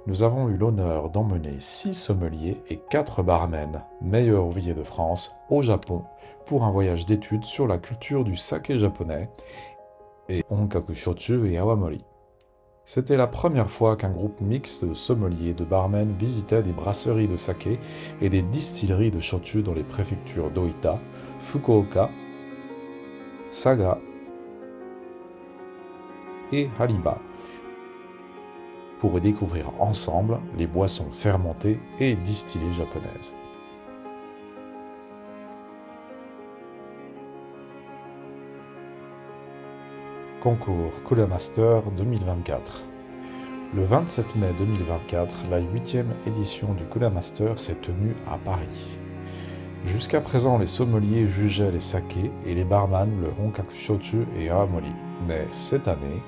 nous avons eu l'honneur d'emmener 6 sommeliers et 4 barmen, meilleurs ouvriers de France, au Japon, pour un voyage d'études sur la culture du saké japonais et Onkaku Shochu et Awamori. C'était la première fois qu'un groupe mixte de sommeliers et de barmen visitait des brasseries de saké et des distilleries de shochu dans les préfectures d'Oita, Fukuoka, Saga et Harima, pour y découvrir ensemble les boissons fermentées et distillées japonaises. Concours Kula Master 2024. Le 27 mai 2024, la 8e édition du Kula Master s'est tenue à Paris. Jusqu'à présent, les sommeliers jugeaient les sakés et les barman le Honkaku Shochu et Awamori. Mais cette année,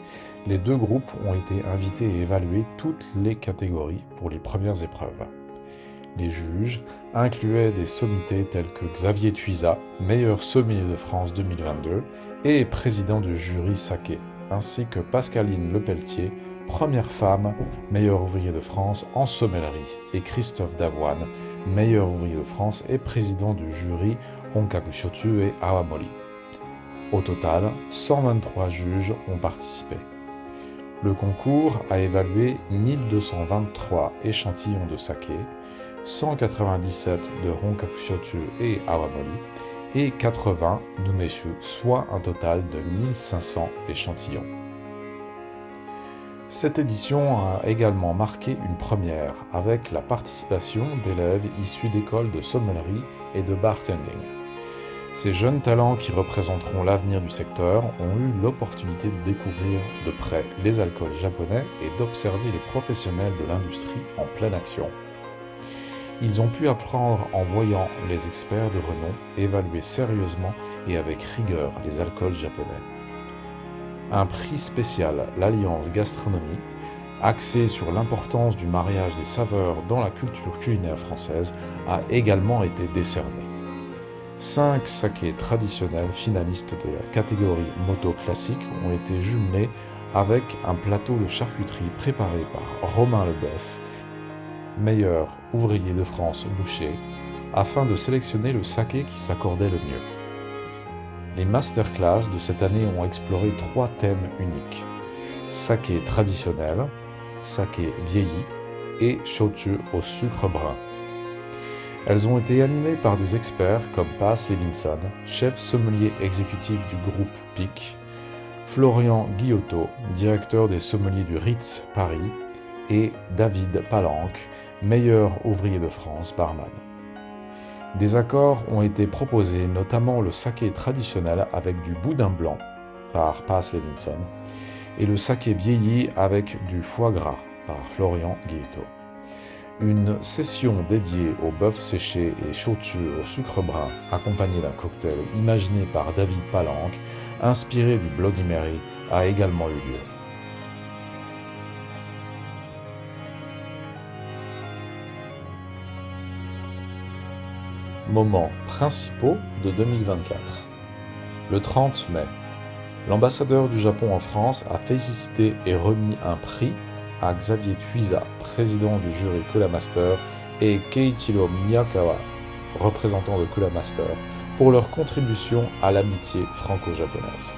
les deux groupes ont été invités et évalués toutes les catégories pour les premières épreuves. Les juges incluaient des sommités tels que Xavier Tuisa, meilleur sommelier de France 2022 et président du jury saké, ainsi que Pascaline Lepelletier, première femme, meilleur ouvrier de France en sommellerie, et Christophe Davoine, meilleur ouvrier de France et président du jury Honkaku Shochu et Awamori. Au total, 123 juges ont participé. Le concours a évalué 1223 échantillons de saké, 197 de Honkaku Shochu et Awamori et 80 d'umeshu, soit un total de 1500 échantillons. Cette édition a également marqué une première avec la participation d'élèves issus d'écoles de sommellerie et de bartending. Ces jeunes talents qui représenteront l'avenir du secteur ont eu l'opportunité de découvrir de près les alcools japonais et d'observer les professionnels de l'industrie en pleine action. Ils ont pu apprendre en voyant les experts de renom évaluer sérieusement et avec rigueur les alcools japonais. Un prix spécial, l'Alliance Gastronomie, axé sur l'importance du mariage des saveurs dans la culture culinaire française, a également été décerné. 5 sakés traditionnels finalistes de la catégorie moto classique ont été jumelés avec un plateau de charcuterie préparé par Romain Leboeuf, meilleur ouvrier de France boucher, afin de sélectionner le saké qui s'accordait le mieux. Les masterclass de cette année ont exploré 3 thèmes uniques: saké traditionnel, saké vieilli et shochu au sucre brun. Elles ont été animées par des experts comme Paz Levinson, chef sommelier exécutif du groupe PIC, Florian Guillotot, directeur des sommeliers du Ritz Paris, et David Palanque, meilleur ouvrier de France barman. Des accords ont été proposés, notamment le saké traditionnel avec du boudin blanc par Paz Levinson et le saké vieilli avec du foie gras par Florian Guillotot. Une session dédiée au bœuf séché et shochu au sucre brun, accompagnée d'un cocktail imaginé par David Palanque, inspiré du Bloody Mary, a également eu lieu. Moments principaux de 2024. Le 30 mai, l'ambassadeur du Japon en France a félicité et remis un prix à Xavier Tuisa, président du jury Kula Master, et Keiichiro Miyakawa, représentant le Kula Master, pour leur contribution à l'amitié franco-japonaise.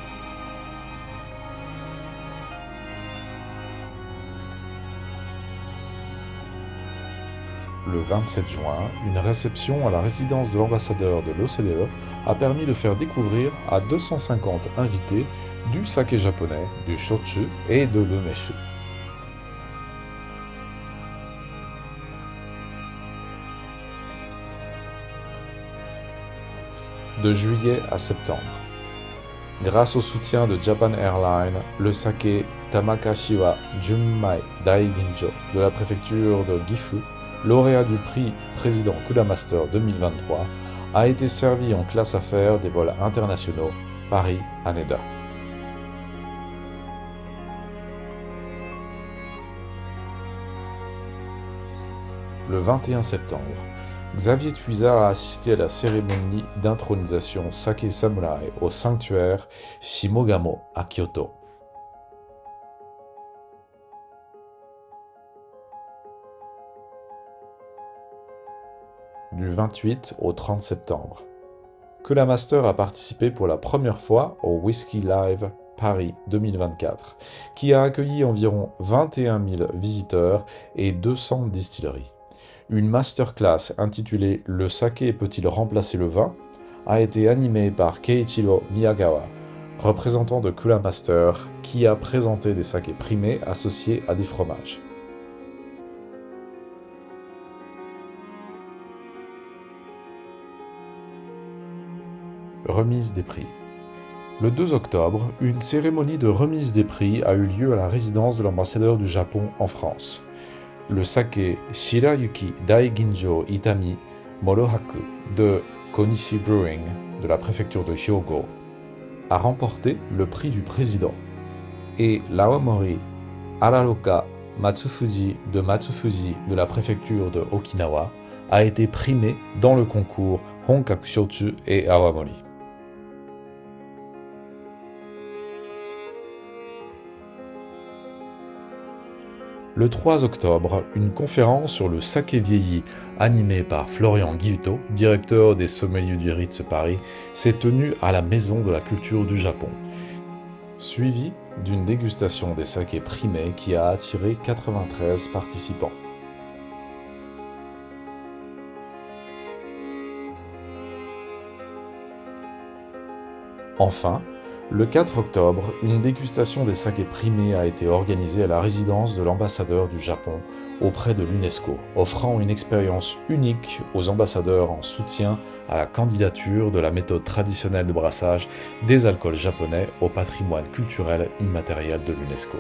Le 27 juin, une réception à la résidence de l'ambassadeur de l'OCDE a permis de faire découvrir à 250 invités du saké japonais, du shochu et de l'umeshu. De juillet à septembre. Grâce au soutien de Japan Airlines, le saké Tamakashiwa Junmai Daiginjo de la préfecture de Gifu, lauréat du prix président Kula Master 2023, a été servi en classe affaires des vols internationaux Paris-Haneda. Le 21 septembre, Xavier Tuisa a assisté à la cérémonie d'intronisation Sake Samurai au sanctuaire Shimogamo à Kyoto. du 28 au 30 septembre. Kula Master a participé pour la première fois au Whisky Live Paris 2024, qui a accueilli environ 21 000 visiteurs et 200 distilleries. Une masterclass intitulée Le saké peut-il remplacer le vin a été animée par Keiichiro Miyagawa, représentant de Kula Master, qui a présenté des sakés primés associés à des fromages. Remise des prix. Le 2 octobre, une cérémonie de remise des prix a eu lieu à la résidence de l'ambassadeur du Japon en France. Le saké Shirayuki Daiginjo Itami Morohaku de Konishi Brewing de la préfecture de Hyogo a remporté le prix du président et l'Awamori Araroka Matsufuji de la préfecture de Okinawa a été primé dans le concours Honkaku Shochu et Awamori. Le 3 octobre, une conférence sur le saké vieilli, animée par Florian Gyuto, directeur des sommeliers du Ritz Paris, s'est tenue à la Maison de la Culture du Japon, suivie d'une dégustation des sakés primés qui a attiré 93 participants. Enfin, le 4 octobre, une dégustation des sakés primés a été organisée à la résidence de l'ambassadeur du Japon auprès de l'UNESCO, offrant une expérience unique aux ambassadeurs en soutien à la candidature de la méthode traditionnelle de brassage des alcools japonais au patrimoine culturel immatériel de l'UNESCO.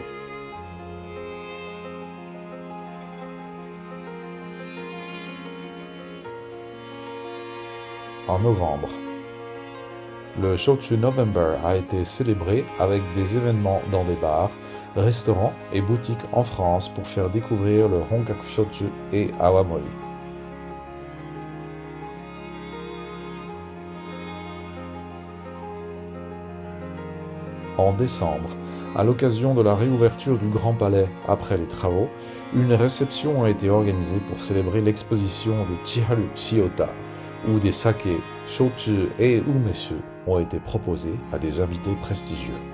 En novembre, le Shochu November a été célébré avec des événements dans des bars, restaurants et boutiques en France pour faire découvrir le Honkaku Shochu et Awamori. En décembre, à l'occasion de la réouverture du Grand Palais après les travaux, une réception a été organisée pour célébrer l'exposition de Chiharu Shiota, où des sakés, shochu et umeshu ont été proposés à des invités prestigieux.